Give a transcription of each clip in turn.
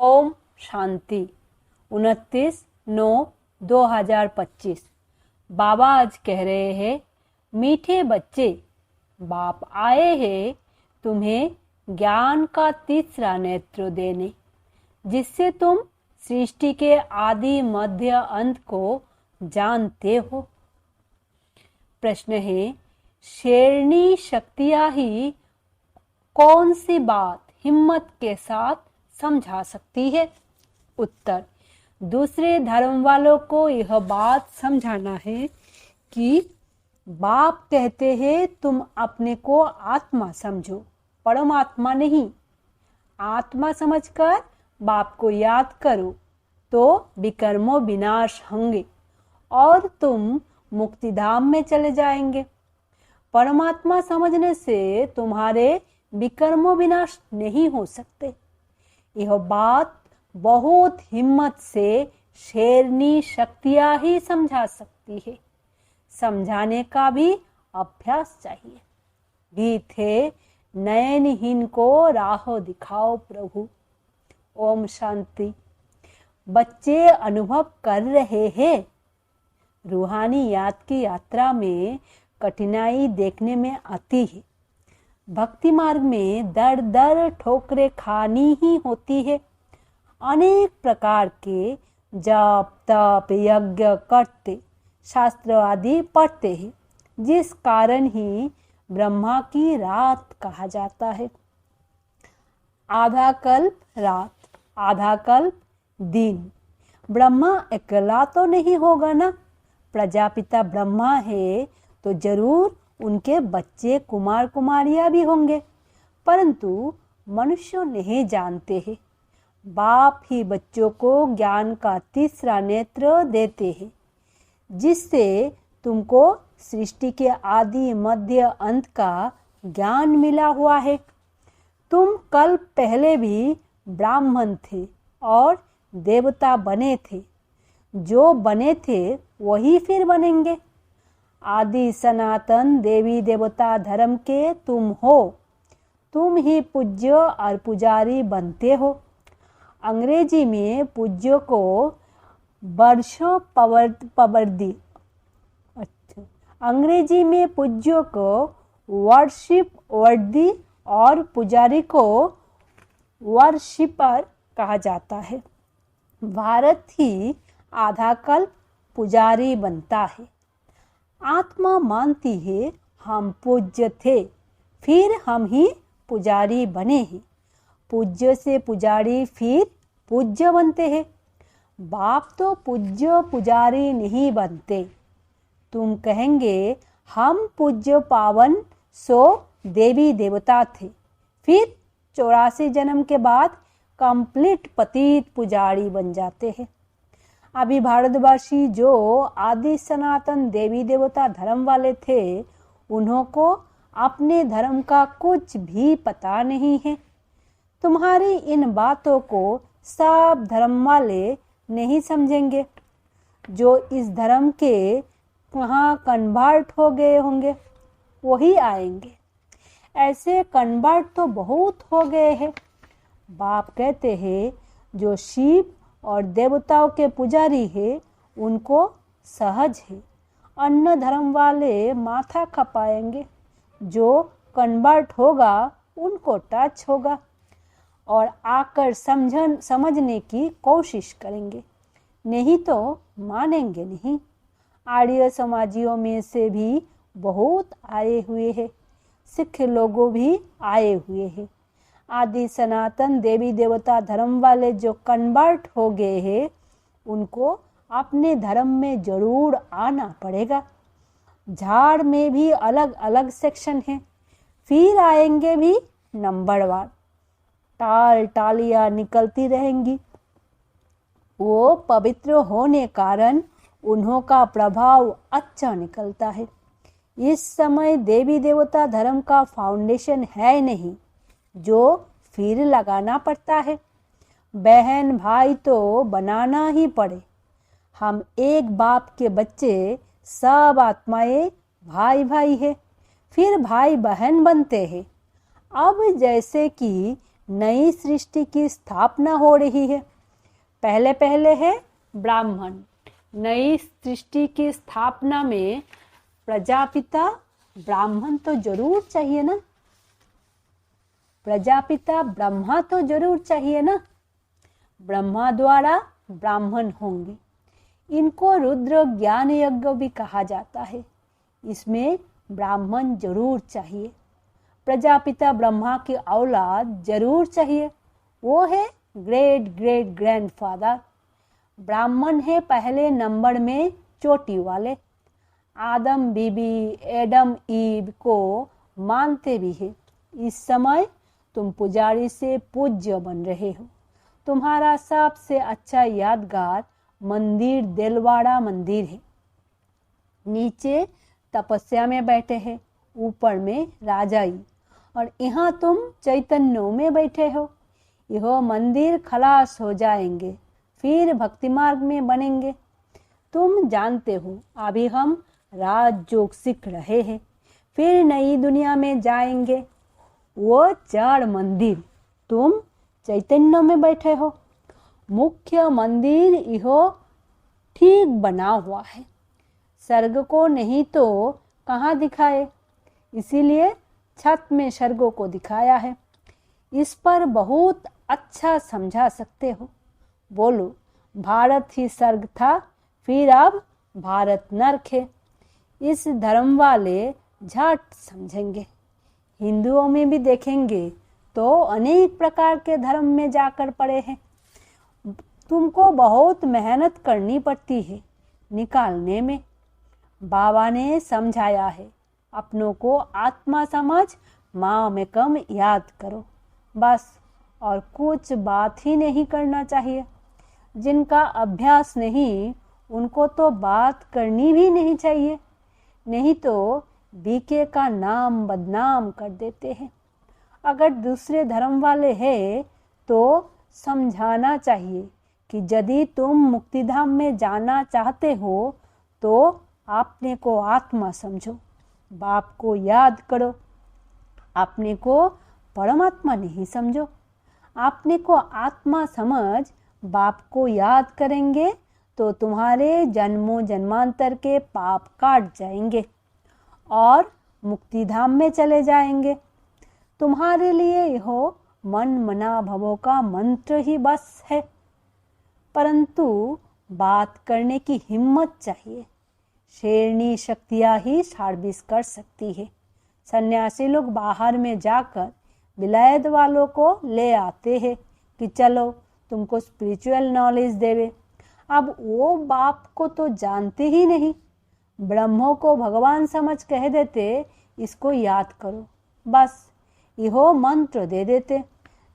ओम शांति। 29/9/2025। बाबा आज कह रहे हैं, मीठे बच्चे, बाप आए हैं तुम्हें ज्ञान का तीसरा नेत्र देने, जिससे तुम सृष्टि के आदि मध्य अंत को जानते हो। प्रश्न है, शेरनी शक्तियां ही कौन सी बात हिम्मत के साथ समझा सकती है? उत्तर, दूसरे धर्म वालों को यह बात समझाना है कि बाप कहते हैं तुम अपने को आत्मा समझो, परमात्मा नहीं। आत्मा समझकर बाप को याद करो तो विकर्मों विनाश होंगे और तुम मुक्तिधाम में चले जाएंगे। परमात्मा समझने से तुम्हारे विकर्मों विनाश नहीं हो सकते। यह बात बहुत हिम्मत से शेरनी शक्तियां ही समझा सकती है। समझाने का भी अभ्यास चाहिए। गीत है, नयनहीन को राह दिखाओ प्रभु। ओम शांति। बच्चे अनुभव कर रहे हैं, रूहानी याद की यात्रा में कठिनाई देखने में आती है। भक्ति मार्ग में दर दर ठोकरें खानी ही होती है। अनेक प्रकार के जप तप यज्ञ करते, शास्त्र आदि पढ़ते हैं, जिस कारण ही ब्रह्मा की रात कहा जाता है। आधा कल्प रात, आधा कल्प दिन। ब्रह्मा अकेला तो नहीं होगा ना। प्रजापिता ब्रह्मा है तो जरूर उनके बच्चे कुमार कुमारियां भी होंगे, परंतु मनुष्य नहीं जानते हैं। बाप ही बच्चों को ज्ञान का तीसरा नेत्र देते हैं, जिससे तुमको सृष्टि के आदि मध्य अंत का ज्ञान मिला हुआ है। तुम कल्प पहले भी ब्राह्मण थे और देवता बने थे। जो बने थे वही फिर बनेंगे। आदि सनातन देवी देवता धर्म के तुम हो। तुम ही पूज्य और पुजारी बनते हो। अंग्रेजी में पूज्य को वर्षों पवर्दी, अंग्रेजी में पूज्य को वर्शिप वर्दी और पुजारी को वर्शिपर कहा जाता है। भारत ही आधा कल्प पुजारी बनता है। आत्मा मानती है हम पूज्य थे, फिर हम ही पुजारी बने हैं। पूज्य से पुजारी फिर पूज्य बनते हैं। बाप तो पूज्य पुजारी नहीं बनते। तुम कहेंगे हम पूज्य पावन सो देवी देवता थे, फिर 84 जन्म के बाद कंप्लीट पतित पुजारी बन जाते हैं। अभी भारतवासी जो आदि सनातन देवी देवता धर्म वाले थे, उन्हों को अपने धर्म का कुछ भी पता नहीं है। तुम्हारी इन बातों को सब धर्म वाले नहीं समझेंगे। जो इस धर्म के वहाँ कन्वर्ट हो गए होंगे वही आएंगे। ऐसे कन्वर्ट तो बहुत हो गए हैं। बाप कहते हैं जो शिव और देवताओं के पुजारी है उनको सहज है। अन्य धर्म वाले माथा खपाएंगे। जो कन्वर्ट होगा उनको टच होगा और आकर समझने की कोशिश करेंगे, नहीं तो मानेंगे नहीं। आर्य समाजियों में से भी बहुत आए हुए हैं। सिख लोगों भी आए हुए हैं। आदि सनातन देवी देवता धर्म वाले जो कन्वर्ट हो गए हैं, उनको अपने धर्म में जरूर आना पड़ेगा। झाड़ में भी अलग अलग सेक्शन हैं, फिर आएंगे भी नंबरवार। टाल टालियां निकलती रहेंगी। वो पवित्र होने कारण उन्हों का प्रभाव अच्छा निकलता है। इस समय देवी देवता धर्म का फाउंडेशन है नहीं, जो फिर लगाना पड़ता है। बहन भाई तो बनाना ही पड़े। हम एक बाप के बच्चे, सब आत्माएं भाई भाई है, फिर भाई बहन बनते हैं। अब जैसे कि नई सृष्टि की स्थापना हो रही है। पहले पहले है ब्राह्मण। नई सृष्टि की स्थापना में प्रजापिता ब्राह्मण तो जरूर चाहिए ना, प्रजापिता ब्रह्मा तो जरूर चाहिए ना। ब्रह्मा द्वारा ब्राह्मण होंगे। इनको रुद्र ज्ञान यज्ञ भी कहा जाता है। इसमें ब्राह्मण जरूर चाहिए। प्रजापिता ब्रह्मा की औलाद जरूर चाहिए, वो है ग्रेट ग्रेट ग्रैंडफादर। ब्राह्मण है पहले नंबर में चोटी वाले। आदम बीबी एडम ईव को मानते भी है। इस समय तुम पुजारी से पूज्य बन रहे हो। तुम्हारा सबसे अच्छा यादगार मंदिर देलवाड़ा मंदिर है। नीचे तपस्या में बैठे हैं, ऊपर में राजाई, और यहाँ तुम चैतन्य में बैठे हो। यह मंदिर खलास हो जाएंगे, फिर भक्ति मार्ग में बनेंगे। तुम जानते हो अभी हम राजयोग सीख रहे हैं, फिर नई दुनिया में जाएंगे। वो चार मंदिर तुम चैतन्य में बैठे हो। मुख्य मंदिर यह ठीक बना हुआ है। स्वर्ग को नहीं तो कहाँ दिखाए, इसीलिए छत में स्वर्गों को दिखाया है। इस पर बहुत अच्छा समझा सकते हो। बोलो, भारत ही स्वर्ग था, फिर अब भारत नरक है। इस धर्म वाले झट समझेंगे। हिंदुओं में भी देखेंगे तो अनेक प्रकार के धर्म में जाकर पड़े हैं। तुमको बहुत मेहनत करनी पड़ती है निकालने में। बाबा ने समझाया है, अपनों को आत्मा समझ माँ में कम याद करो, बस, और कुछ बात ही नहीं करना चाहिए। जिनका अभ्यास नहीं उनको तो बात करनी भी नहीं चाहिए, नहीं तो बीके का नाम बदनाम कर देते हैं। अगर दूसरे धर्म वाले हैं तो समझाना चाहिए कि यदि तुम मुक्तिधाम में जाना चाहते हो तो अपने को आत्मा समझो, बाप को याद करो। अपने को परमात्मा नहीं समझो। अपने को आत्मा समझ बाप को याद करेंगे तो तुम्हारे जन्मों जन्मांतर के पाप काट जाएंगे और मुक्तिधाम में चले जाएंगे। तुम्हारे लिए यह मन मना भवों का मंत्र ही बस है, परंतु बात करने की हिम्मत चाहिए। शेरनी शक्तियाँ ही सर्विस कर सकती है। सन्यासी लोग बाहर में जाकर विलायत वालों को ले आते हैं कि चलो तुमको स्पिरिचुअल नॉलेज देवे। अब वो बाप को तो जानते ही नहीं, ब्रह्मों को भगवान समझ कह देते, इसको याद करो, बस यह मंत्र दे देते।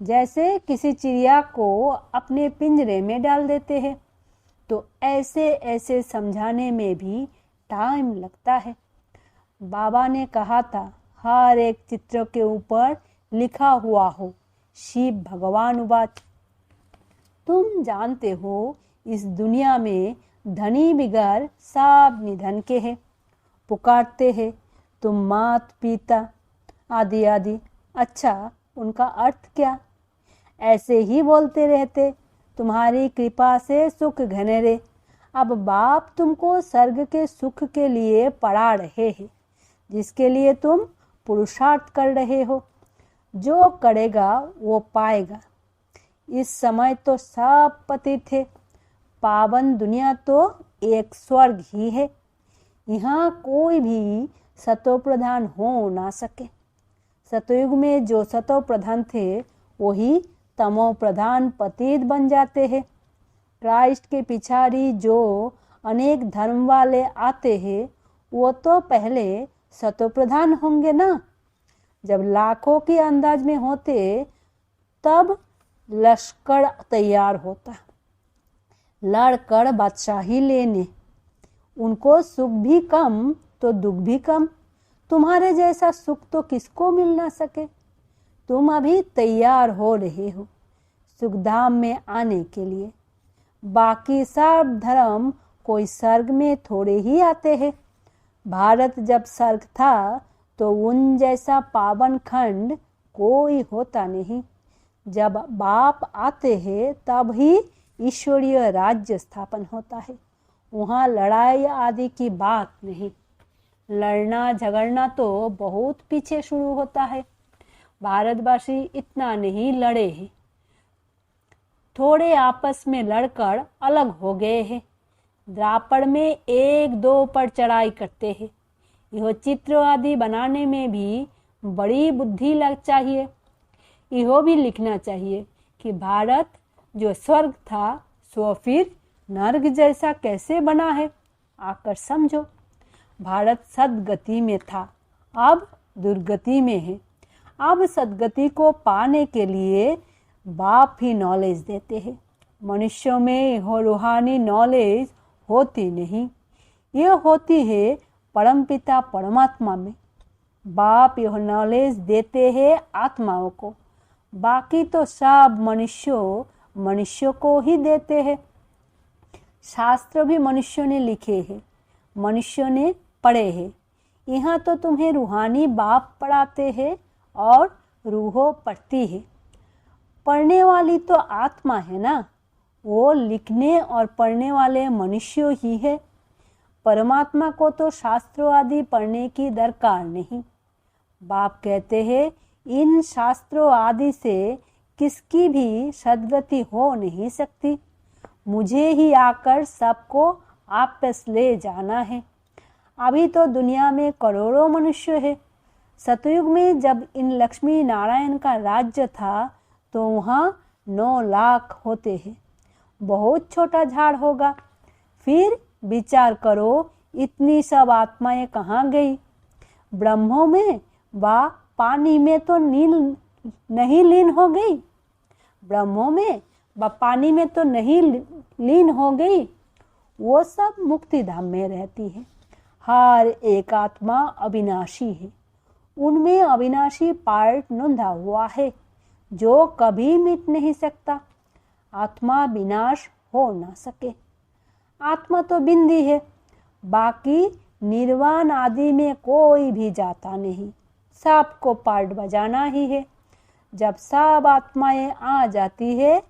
जैसे किसी चिड़िया को अपने पिंजरे में डाल देते हैं। तो ऐसे ऐसे समझाने में भी टाइम लगता है। बाबा ने कहा था, हर एक चित्र के ऊपर लिखा हुआ हो, शिव भगवान उवाच। तुम जानते हो इस दुनिया में धनी बिगर सब निधन के हैं। पुकारते हैं तुम मात पिता आदि आदि। अच्छा, उनका अर्थ क्या? ऐसे ही बोलते रहते, तुम्हारी कृपा से सुख घनेरे। अब बाप तुमको स्वर्ग के सुख के लिए पढ़ा रहे हैं, जिसके लिए तुम पुरुषार्थ कर रहे हो। जो करेगा वो पाएगा। इस समय तो सब पतित थे। पावन दुनिया तो एक स्वर्ग ही है। यहाँ कोई भी सतो प्रधान हो ना सके। सतयुग में जो सतो प्रधान थे वही तमो प्रधान पतित बन जाते हैं। क्राइस्ट के पिछाड़ी जो अनेक धर्म वाले आते हैं वो तो पहले सतो प्रधान होंगे ना। जब लाखों के अंदाज में होते तब लश्कर तैयार होता, लड़कर बादशाही लेने। उनको सुख भी कम तो दुख भी कम। तुम्हारे जैसा सुख तो किसको मिल ना सके। तुम अभी तैयार हो रहे हो सुखधाम में आने के लिए। बाकी सब धर्म कोई स्वर्ग में थोड़े ही आते हैं। भारत जब स्वर्ग था तो उन जैसा पावन खंड कोई होता नहीं। जब बाप आते हैं तब ही ईश्वरीय राज्य स्थापन होता है। वहाँ लड़ाई आदि की बात नहीं। लड़ना झगड़ना तो बहुत पीछे शुरू होता है। भारतवासी इतना नहीं लड़े हैं, थोड़े आपस में लड़कर अलग हो गए हैं। द्रापड़ में एक दो पर चढ़ाई करते हैं। यह चित्र आदि बनाने में भी बड़ी बुद्धि लग चाहिए। यह भी लिखना चाहिए कि भारत जो स्वर्ग था सो फिर नर्क जैसा कैसे बना है, आकर समझो। भारत सद्गति में था, अब दुर्गति में है। अब सद्गति को पाने के लिए बाप ही नॉलेज देते हैं। मनुष्यों में रूहानी नॉलेज होती नहीं, यह होती है परमपिता परमात्मा में। बाप यह नॉलेज देते हैं आत्माओं को, बाकी तो सब मनुष्यों को ही देते हैं। शास्त्र भी मनुष्यों ने लिखे हैं, मनुष्यों ने पढ़े हैं। यहाँ तो तुम्हें रूहानी बाप पढ़ाते हैं और रूहो पढ़ती है। पढ़ने वाली तो आत्मा है ना, वो लिखने और पढ़ने वाले मनुष्य ही है। परमात्मा को तो शास्त्रों आदि पढ़ने की दरकार नहीं। बाप कहते हैं इन शास्त्रों आदि से किसकी भी सद्गति हो नहीं सकती। मुझे ही आकर सबको आपस ले जाना है। अभी तो दुनिया में करोड़ों मनुष्य है। सतयुग में जब इन लक्ष्मी नारायण का राज्य था तो वहाँ 9 लाख होते हैं। बहुत छोटा झाड़ होगा। फिर विचार करो इतनी सब आत्माएं कहाँ गई। ब्रह्मों में व पानी में तो नहीं लीन हो गई। ब्रह्मों में व पानी में तो नहीं लीन हो गई। वो सब मुक्ति धाम में रहती है। हर एक आत्मा अविनाशी है। उनमें अविनाशी पार्ट नोंधा हुआ है जो कभी मिट नहीं सकता। आत्मा विनाश हो ना सके। आत्मा तो बिंदी है, बाकी निर्वाण आदि में कोई भी जाता नहीं। सबको पार्ट बजाना ही है। जब सब आत्माएं आ जाती है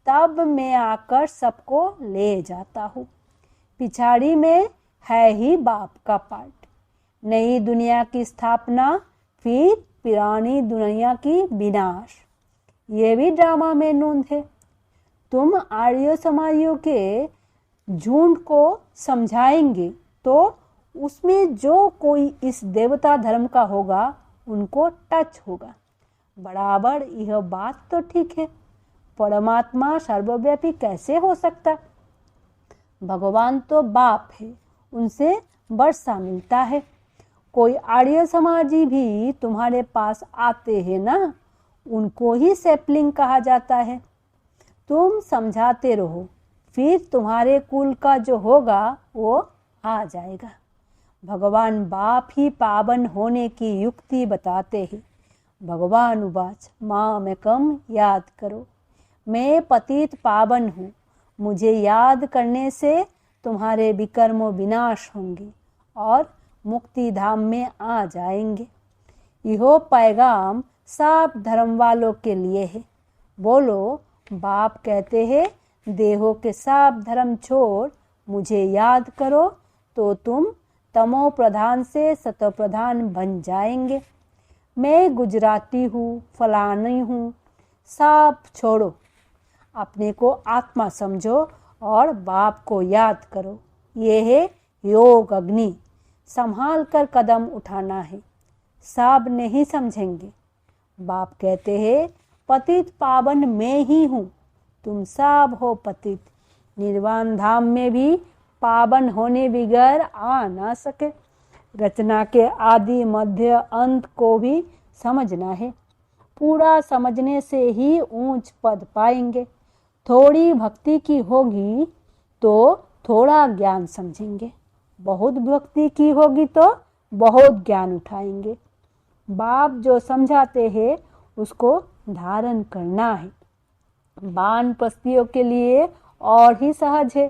तब मैं आकर सबको ले जाता हूँ। पिछाड़ी में है ही बाप का पार्ट। नई दुनिया की स्थापना, फिर पुरानी दुनिया की विनाश। ये भी ड्रामा में नोंद है। तुम आर्य समाजियों के झुंड को समझाएंगे तो उसमें जो कोई इस देवता धर्म का होगा उनको टच होगा। बराबर यह बात तो ठीक है। परमात्मा सर्वव्यापी कैसे हो सकता? भगवान तो बाप है, उनसे वर्षा मिलता है। कोई आर्य समाजी भी तुम्हारे पास आते हैं ना, उनको ही सैपलिंग कहा जाता है। तुम समझाते रहो, फिर तुम्हारे कुल का जो होगा वो आ जाएगा। भगवान बाप ही पावन होने की युक्ति बताते हैं। भगवान उवाच मामेकम याद करो, मैं पतित पावन हूँ। मुझे याद करने से तुम्हारे विकर्मों विनाश होंगे और मुक्ति धाम में आ जाएंगे। यह पैगाम सब धर्म वालों के लिए है। बोलो, बाप कहते हैं देहों के सब धर्म छोड़ मुझे याद करो तो तुम तमो प्रधान से सतो प्रधान बन जाएंगे। मैं गुजराती हूँ, फलानी हूँ, सब छोड़ो। अपने को आत्मा समझो और बाप को याद करो। ये है योग अग्नि। संभाल कर कदम उठाना है। सब नहीं समझेंगे। बाप कहते हैं पतित पावन मैं ही हूँ, तुम सब हो पतित। निर्वाण धाम में भी पावन होने बगैर आ ना सके। रचना के आदि मध्य अंत को भी समझना है। पूरा समझने से ही ऊंच पद पाएंगे। थोड़ी भक्ति की होगी तो थोड़ा ज्ञान समझेंगे। बहुत भक्ति की होगी तो बहुत ज्ञान उठाएंगे। बाप जो समझाते हैं उसको धारण करना है। वानप्रस्थियों के लिए और ही सहज है।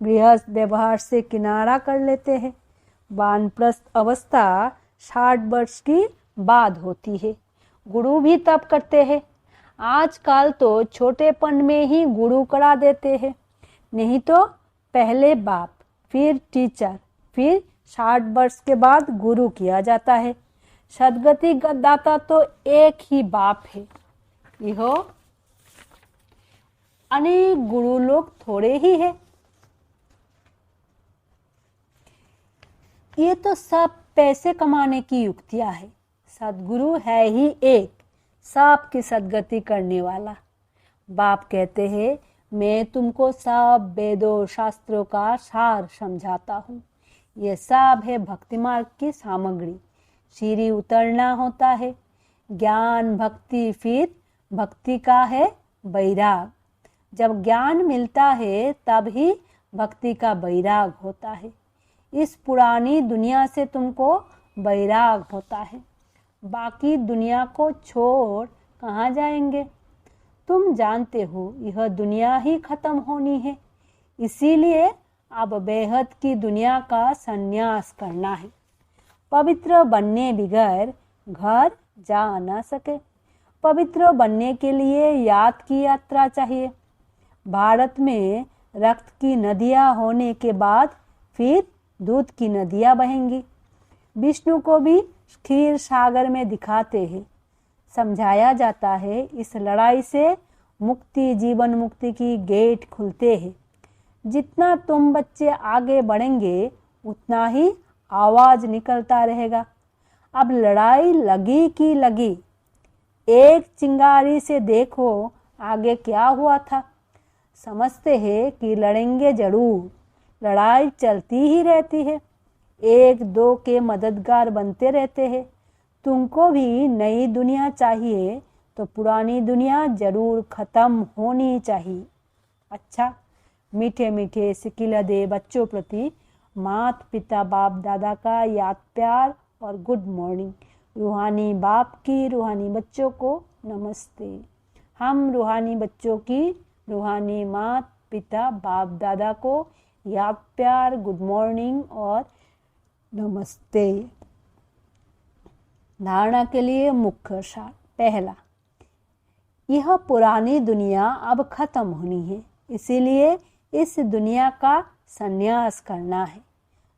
गृहस्थ व्यवहार से किनारा कर लेते हैं। वानप्रस्थ अवस्था 60 वर्ष की बाद होती है। गुरु भी तप करते हैं। आजकल तो छोटेपन में ही गुरु करा देते हैं, नहीं तो पहले बाप, फिर टीचर, फिर 60 वर्ष के बाद गुरु किया जाता है। सदगति दाता तो एक ही बाप है। यह अनेक गुरु लोग थोड़े ही है। ये तो सब पैसे कमाने की युक्तियां है। सदगुरु है ही एक, सबकी सदगति करने वाला। बाप कहते हैं, मैं तुमको सब वेदों शास्त्रों का सार समझाता हूँ। ये सब है भक्ति मार्ग की सामग्री। सीढ़ी उतरना होता है, ज्ञान भक्ति, फिर भक्ति का है वैराग। जब ज्ञान मिलता है तब ही भक्ति का वैराग होता है। इस पुरानी दुनिया से तुमको वैराग होता है। बाकी दुनिया को छोड़ कहाँ जाएंगे? तुम जानते हो यह दुनिया ही खत्म होनी है। इसीलिए अब बेहद की दुनिया का संन्यास करना है। पवित्र बनने बगैर घर जा न सके। पवित्र बनने के लिए याद की यात्रा चाहिए। भारत में रक्त की नदियाँ होने के बाद फिर दूध की नदियाँ बहेंगी। विष्णु को भी क्षीर सागर में दिखाते हैं। समझाया जाता है, इस लड़ाई से मुक्ति, जीवन मुक्ति की गेट खुलते हैं। जितना तुम बच्चे आगे बढ़ेंगे उतना ही आवाज निकलता रहेगा। अब लड़ाई लगी की लगी। एक चिंगारी से देखो आगे क्या हुआ था। समझते हैं कि लड़ेंगे जरूर। लड़ाई चलती ही रहती है। एक दो के मददगार बनते रहते हैं। तुमको भी नई दुनिया चाहिए तो पुरानी दुनिया जरूर खत्म होनी चाहिए। अच्छा, मीठे मीठे सिकिलदे बच्चों प्रति माता पिता बाप दादा का याद प्यार और गुड मॉर्निंग। रूहानी बाप की रूहानी बच्चों को नमस्ते। हम रूहानी बच्चों की रूहानी माता पिता बाप दादा को याद प्यार, गुड मॉर्निंग और नमस्ते। धारणा के लिए मुख्य सार। पहला, यह पुरानी दुनिया अब खत्म होनी है, इसीलिए इस दुनिया का संन्यास करना है।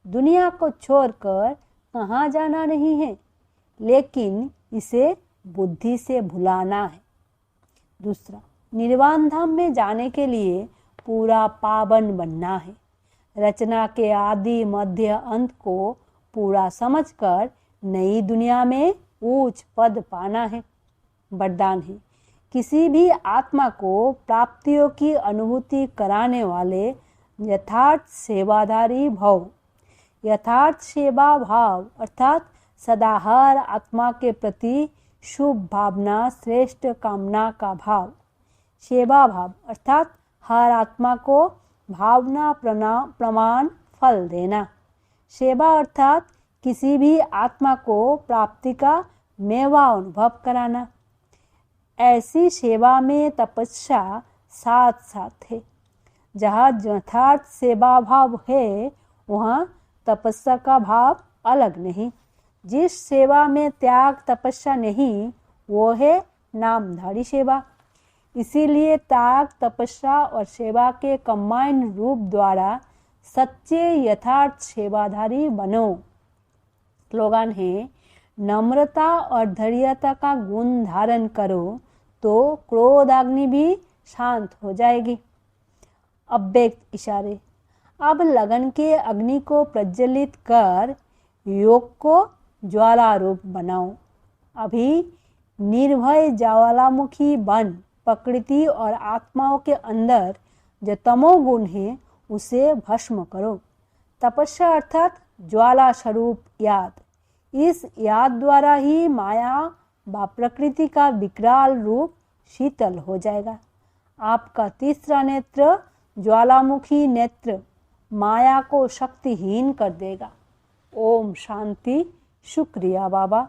दुनिया को छोड़कर कहाँ जाना नहीं है, लेकिन इसे बुद्धि से भुलाना है। दूसरा, निर्वाण धाम में जाने के लिए पूरा पावन बनना है। रचना के आदि मध्य अंत को पूरा समझकर नई दुनिया में उच्च पद पाना है। वरदान है, किसी भी आत्मा को प्राप्तियों की अनुभूति कराने वाले यथार्थ सेवाधारी भव। यथार्थ सेवा भाव अर्थात सदा हर आत्मा के प्रति शुभ भावना, श्रेष्ठ कामना का भाव। सेवा भाव अर्थात हर आत्मा को भावना प्रमाण फल देना। सेवा अर्थात किसी भी आत्मा को प्राप्ति का मेवा अनुभव कराना। ऐसी सेवा में तपस्या साथ साथ है। जहाँ यथार्थ सेवा भाव है वहाँ तपस्या का भाव अलग नहीं। जिस सेवा में त्याग तपस्या नहीं वो है नामधारी सेवा। इसीलिए त्याग तपस्या और सेवा के कंबाइंड रूप द्वारा सच्चे यथार्थ सेवाधारी बनो। स्लोगन है, नम्रता और धैर्यता का गुण धारण करो तो क्रोधाग्नि भी शांत हो जाएगी। अव्यक्त इशारे। अब लगन के अग्नि को प्रज्वलित कर योग को ज्वाला रूप बनाओ। अभी निर्भय ज्वालामुखी बन प्रकृति और आत्माओं के अंदर जो तमोगुण है उसे भस्म करो। तपस्या अर्थात ज्वाला स्वरूप याद। इस याद द्वारा ही माया व प्रकृति का विकराल रूप शीतल हो जाएगा। आपका तीसरा नेत्र ज्वालामुखी नेत्र माया को शक्तिहीन कर देगा। ओम शांति। शुक्रिया बाबा।